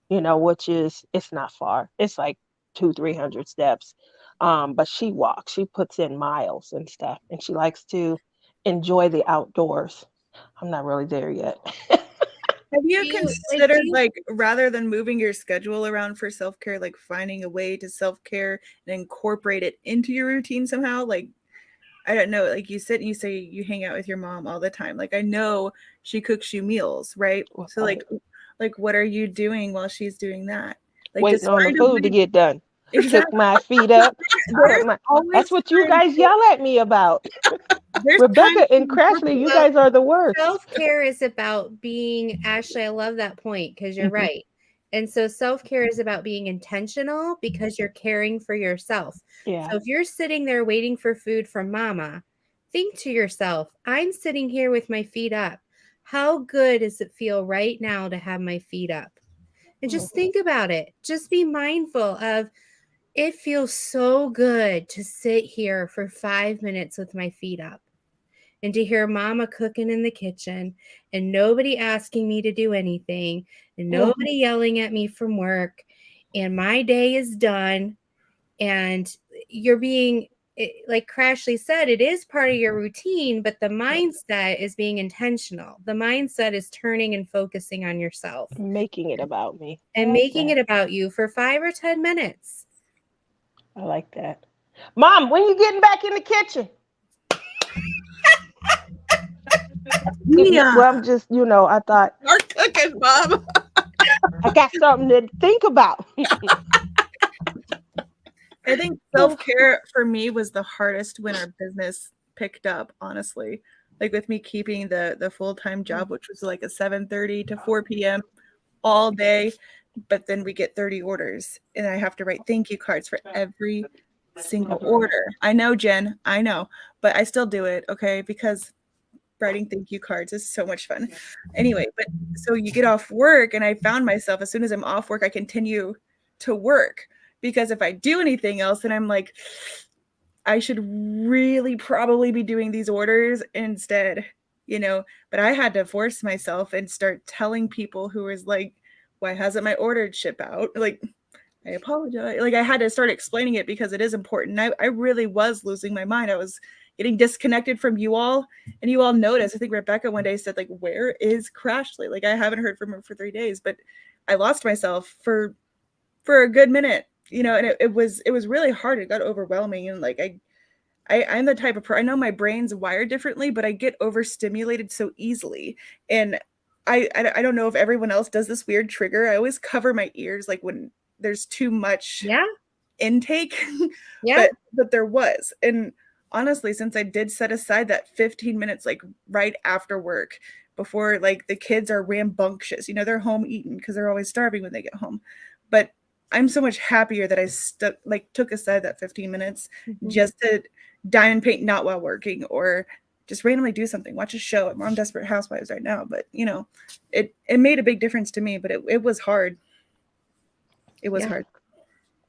which is, it's not far. It's like 300 steps. But she walks, she puts in miles and stuff, and she likes to enjoy the outdoors. I'm not really there yet. Have you Do you like? Do considered, you? like, rather than moving your schedule around for self-care, like finding a way to self-care and incorporate it into your routine somehow? Like, I don't know, like you sit and you say you hang out with your mom all the time. Like, I know she cooks you meals, right? So Right. like what are you doing while she's doing that? Like, Waiting just on the find a food to way. get done. Kick Exactly. my feet up. There's That's always what you time. guys yell at me about. There's time Rebecca to and Crashly, you incorporate. Well, guys are the worst. self-care is about being Ashley, I love that point because you're Mhm. right. And so self-care is about being intentional because you're caring for yourself. Yeah. So if you're sitting there waiting for food from mama, think to yourself, I'm sitting here with my feet up. How good does it feel right now to have my feet up? And just Mhm. think about it. Just be mindful of it feels so good to sit here for 5 minutes with my feet up and to hear mama cooking in the kitchen and nobody asking me to do anything and Mhm. nobody yelling at me from work and my day is done and you're being like Crashly said, it is part of your routine, but the mindset is being intentional. The mindset is turning and focusing on yourself Making it about me. I and like making that. it about you for 5 or 10 minutes. I like that. Mom, when you getting back in the kitchen? Yeah. Well, I'm just, I thought Start cooking, Mom. I got something to think about. I think self-care for me was the hardest when our business picked up, honestly. Like with me keeping the full-time job, which was like a 7:30 to 4 p.m. all day, but then we get 30 orders and I have to write thank you cards for every single order. I know, Jen, I know, but I still do it, okay? Because writing thank you cards is so much fun. Anyway, but so you get off work, and I found myself as soon as I'm off work, I continue to work because if I do anything else, then I'm like, I should really probably be doing these orders instead, But I had to force myself and start telling people who was like, why hasn't my order ship out? Like, I apologize. Like, I had to start explaining it because it is important. I really was losing my mind. I was getting disconnected from you all, and you all noticed. I think Rebecca one day said, like, where is Crashly? Like, I haven't heard from her for 3 days, but I lost myself for a good minute, and it was really hard. It got overwhelming, and like I'm the type of I know my brain's wired differently, but I get overstimulated so easily. And I don't know if everyone else does this weird trigger. I always cover my ears like when there's too much Yeah. intake, Yeah. but there was. And honestly, since I did set aside that 15 minutes like right after work before like the kids are rambunctious, they're home eating because they're always starving when they get home. But I'm so much happier that I took aside that 15 minutes just to diamond paint not while working or just randomly do something, watch a show. I'm on Desperate Housewives right now, but it made a big difference to me, but it was hard. It was Yeah. hard.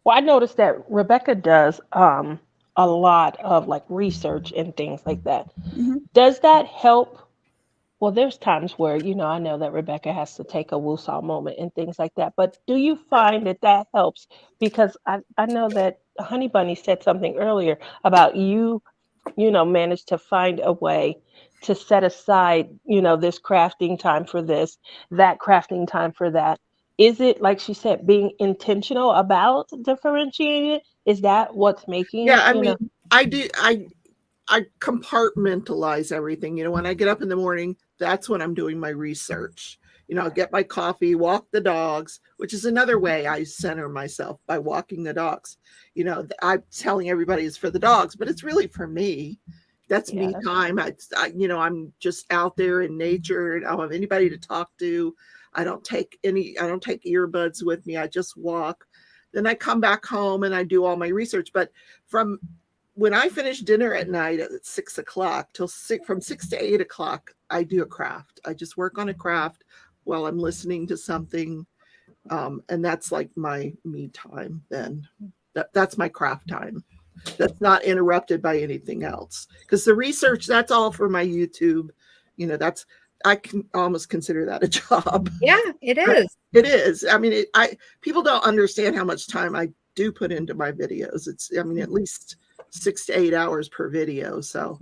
Well, I noticed that Rebecca does a lot of like research and things like that. Mhm. Does that help? Well, there's times where, I know that Rebecca has to take a woosah moment and things like that. But do you find that that helps? Because I know that Honey Bunny said something earlier about managed to find a way to set aside, this crafting time for this, that crafting time for that. Is it, like she said, being intentional about differentiating it? Is that what's Yeah, making, I mean, I do. I compartmentalize everything. When I get up in the morning, that's when I'm doing my research. I'll get my coffee, walk the dogs, which is another way I center myself by walking the dogs. I'm telling everybody it's for the dogs, but it's really for me. That's yeah, me that's time. I'm just out there in nature and I don't have anybody to talk to. I don't take earbuds with me. I just walk. Then I come back home and I do all my research. But from when I finish dinner at night at 6 o'clock till from 6 to 8 o'clock, I do a craft. I just work on a craft while I'm listening to something. And that's like my me time. Then that's my craft time. That's not interrupted by anything else. Because the research, that's all for my YouTube. I can almost consider that a job. Yeah, it is. It is. I mean, people don't understand how much time I do put into my videos. At least 6 to 8 hours per video. So,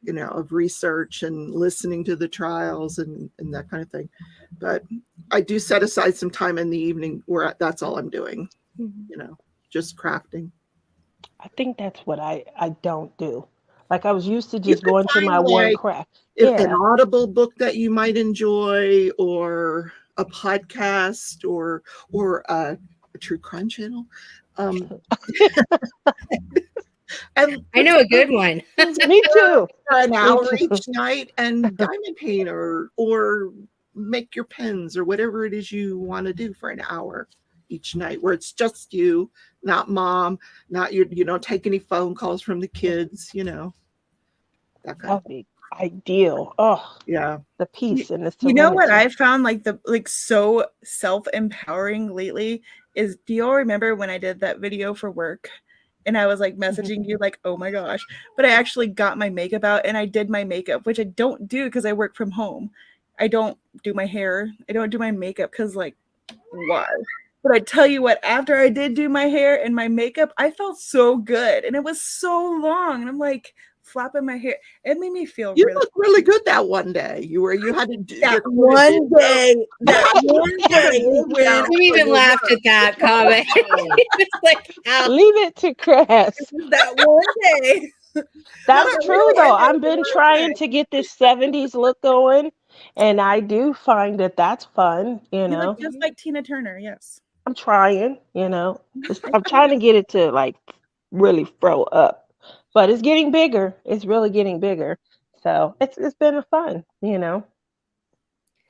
of research and listening to the trials and that kind of thing. But I do set aside some time in the evening where that's all I'm doing, just crafting. I think that's what I don't do. Like I was used to just could going to my find, one like, craft. An Audible book that you might enjoy, or a podcast, or a true crime channel. And I know a good one. Me too. For an hour too. each night and diamond paint or make your pens or whatever it is you want to do for an hour each night, where it's just you, not mom, not you don't take any phone calls from the kids, that kind That'd be ideal. Oh, yeah. the peace and the serenity. You know what I found so self-empowering lately is, do you all remember when I did that video for work and I was like messaging you like, oh my gosh, but I actually got my makeup out and I did my makeup, which I don't do because I work from home. I don't do my hair. I don't do my makeup because why? But I tell you what, after I did do my hair and my makeup, I felt so good. And it was so long. And I'm like flapping my hair. It made me feel You looked really good that one day. You had to do that one day. That one day when You even laughed at that comment. It's like, ow. Leave it to Chris. That one day. That's true though. I've been trying to get this 70s look going, and I do find that that's fun, You look just like Tina Turner, yes. I'm trying, I'm trying to get it to like really throw up, but it's getting bigger. It's really getting bigger. So it's been fun, But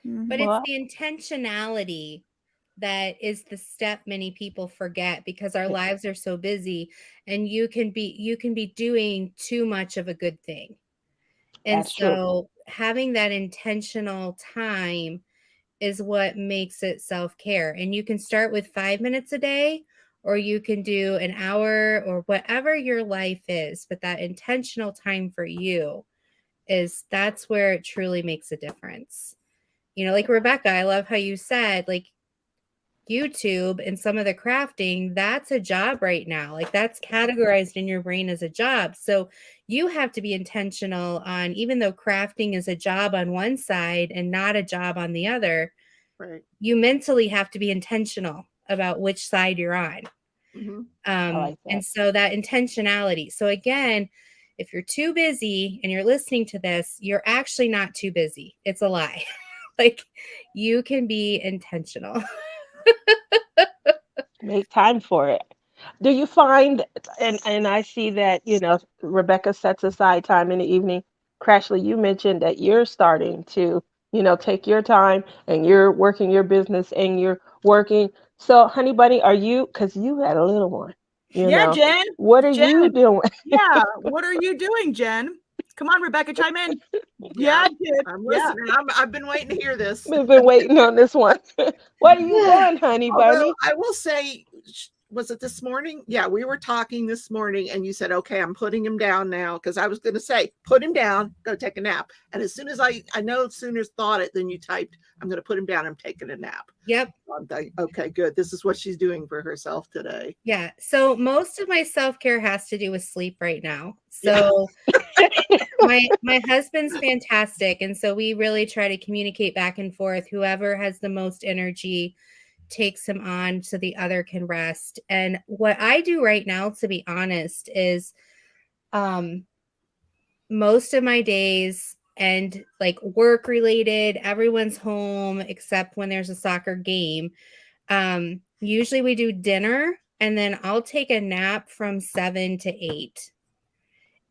Well, it's the intentionality that is the step many people forget, because our lives are so busy, and you can be doing too much of a good thing. And That's true. having that intentional time is what makes it self-care. And you can start with 5 minutes a day, or you can do an hour, or whatever your life is. But that intentional time for you that's where it truly makes a difference. Like Rebecca, I love how you said, like, YouTube and some of the crafting, that's a job right now. Like, that's categorized in your brain as a job. So you have to be intentional on, even though crafting is a job on one side and not a job on the other, right. You mentally have to be intentional about which side you're on. I like that. And so that intentionality. So again, if you're too busy and you're listening to this, you're actually not too busy. It's a lie. Like, you can be intentional. Make time for it. Do you find, and I see that, Rebecca sets aside time in the evening. Crashly, you mentioned that you're starting to, take your time and you're working your business and you're working. So, honey bunny, because you had a little one, Yeah, Jen. what are Jen. you doing? Yeah, what are you doing, Jen? Come on, Rebecca, chime in. Yeah, Jen. I'm listening. I've been waiting to hear this. We've been waiting on this one. What are you doing, honey bunny? Although I will say, was it this morning? Yeah, we were talking this morning and you said, okay, I'm putting him down now, because I was going to say, put him down, go take a nap. And as soon as I no sooner thought it than you typed, I'm going to put him down, I'm taking a nap. Yep. I'm like, okay, good. This is what she's doing for herself today. Yeah. So most of my self-care has to do with sleep right now. So my husband's fantastic. And so we really try to communicate back and forth. Whoever has the most energy takes him on so the other can rest. And what I do right now, to be honest, is most of my days and like work related, everyone's home except when there's a soccer game. Usually we do dinner and then I'll take a nap from 7 to 8.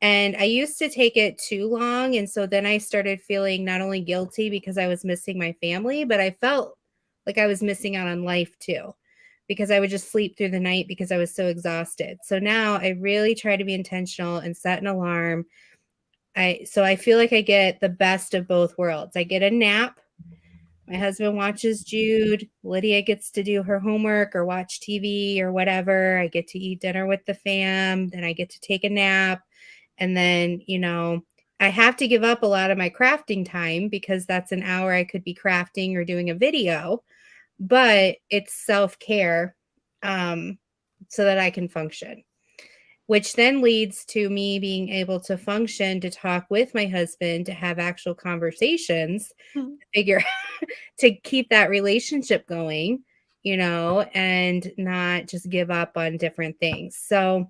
And I used to take it too long. And so then I started feeling not only guilty because I was missing my family, but I felt like I was missing out on life too. because I would just sleep through the night because I was so exhausted. So now I really try to be intentional and set an alarm. So I feel like I get the best of both worlds. I get a nap. My husband watches Jude. Lydia gets to do her homework or watch TV or whatever. I get to eat dinner with the fam. Then I get to take a nap. And then, I have to give up a lot of my crafting time because that's an hour I could be crafting or doing a video, but it's self-care so that I can function, which then leads to me being able to function, to talk with my husband, to have actual conversations, to keep that relationship going, and not just give up on different things. So,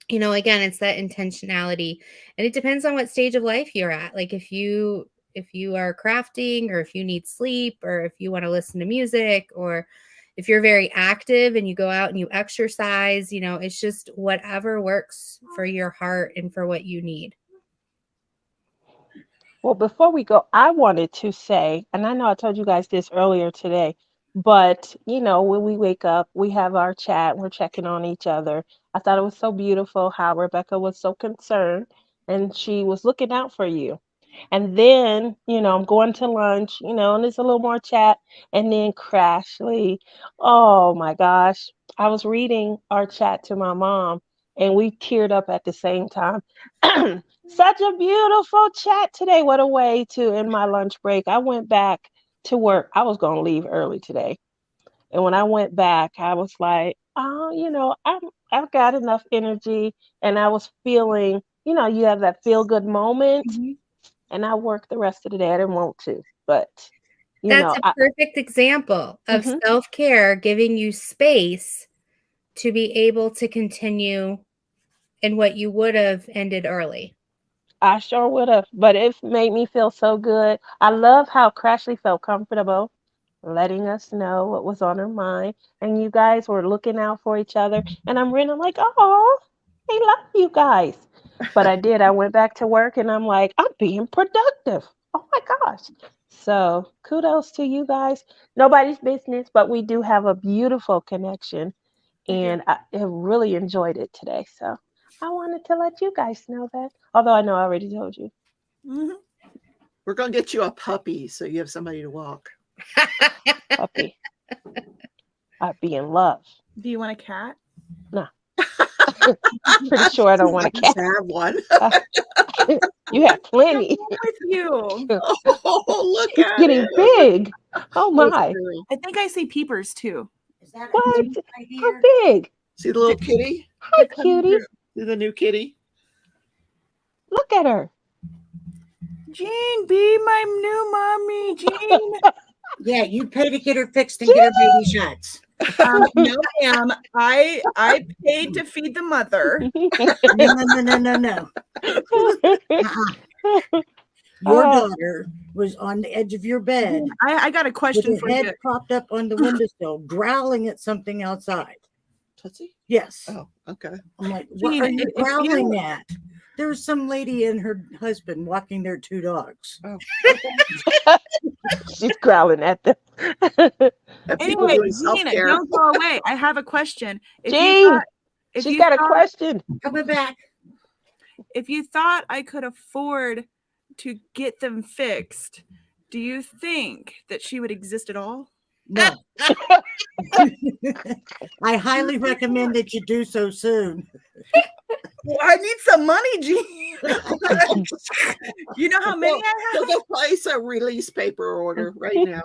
again, it's that intentionality, and it depends on what stage of life you're at. Like if you are crafting, or if you need sleep, or if you want to listen to music, or if you're very active and you go out and you exercise, it's just whatever works for your heart and for what you need. Well, before we go, I wanted to say, and I know I told you guys this earlier today, but when we wake up, we have our chat, we're checking on each other. I thought it was so beautiful how Rebecca was so concerned and she was looking out for you. And then, I'm going to lunch, and there's a little more chat. And then Crashly, oh my gosh, I was reading our chat to my mom and we teared up at the same time. Such a beautiful chat today. What a way to end my lunch break. I went back to work. I was going to leave early today. And when I went back, I was like, oh, I've got enough energy. And I was feeling, you have that feel good moment. Mm-hmm. And I worked the rest of the day. I didn't want to, but that's a perfect example of self-care, giving you space to be able to continue in what you would have ended early. I sure would have, but it made me feel so good. I love how Crashly felt comfortable letting us know what was on her mind, and you guys were looking out for each other. And I'm really like, oh, I love you guys. But I went back to work, and I'm like, I'm being productive. Oh my gosh. So kudos to you guys. Nobody's business, but we do have a beautiful connection, and I have really enjoyed it today. So I wanted to let you guys know that, although I know I already told you. Mm-hmm. We're going to get you a puppy so you have somebody to walk. Puppy. I'd be in love. Do you want a cat? No. Pretty sure I don't want a cat. Have one. You have plenty. With you. Oh, look It's at getting it. big. Oh my. I think I see peepers too. Is that What? right here? How big? See the little kitty? Hi, cutie. See the new kitty? Look at her. Jean, be my new mommy, Jean. Yeah, you pay to get her fixed and get her baby shots. No, ma'am. I paid to feed the mother. No. Your daughter was on the edge of your bed I got a question with for her head you. propped up on the windowsill, growling at something outside. Tootsie? Yes. Oh, okay. I'm like, what Jean, are you if growling at? There was some lady and her husband walking their two dogs. Oh. She's growling at them. Anyway, Jean, don't go away. I have a question. Jean, she's got a question. Coming back. If you thought I could afford to get them fixed, do you think that she would exist at all? No. I highly recommend that you do so soon. Well, I need some money, Jean. You know how many I have? Go place a release paper order right now.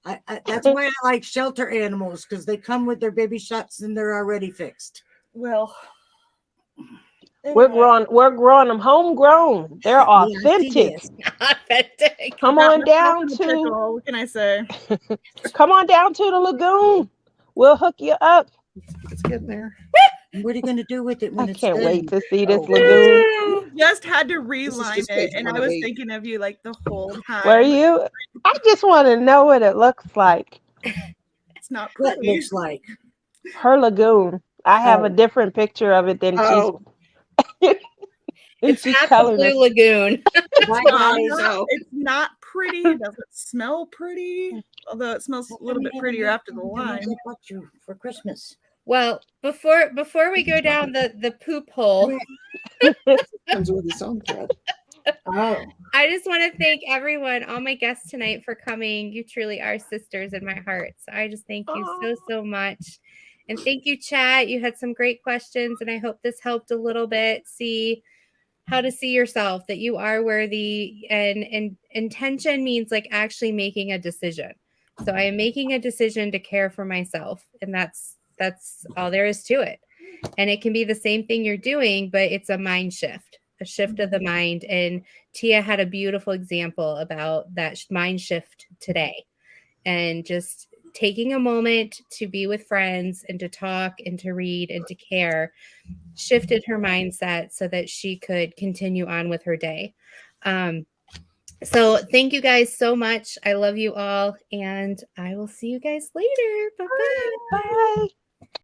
That's why I like shelter animals, because they come with their baby shots and they're already fixed. Well, we're growing them homegrown. They're authentic. Authentic. Come on down to what can I say? Come on down to the lagoon. We'll hook you up. It's getting there. What are you going to do with it when I it's can't done? wait to see this lagoon. Just had to reline just it, page and I was thinking of you like the whole time. Were you? I just want to know what it looks like. It's not What pretty. looks like. Her lagoon. I have a different picture of it than It's she's not the telling Blue us. Lagoon. Bye, It's guys. not pretty. It doesn't smell pretty, although it smells a little bit prettier after the lime. I bought you for Christmas. Well, before we go down the poop hole, Comes with its own thread. Oh, I just want to thank everyone, all my guests tonight, for coming. You truly are sisters in my heart. So I just thank you so much. And thank you, chat. You had some great questions, and I hope this helped a little bit see how to see yourself, that you are worthy. And intention means like actually making a decision. So I am making a decision to care for myself, and that's all there is to it. And it can be the same thing you're doing, but it's a mind shift, a shift of the mind. And Tia had a beautiful example about that mind shift today, and just taking a moment to be with friends and to talk and to read and to care shifted her mindset so that she could continue on with her day. So thank you guys so much. I love you all, and I will see you guys later. Bye-bye. Bye.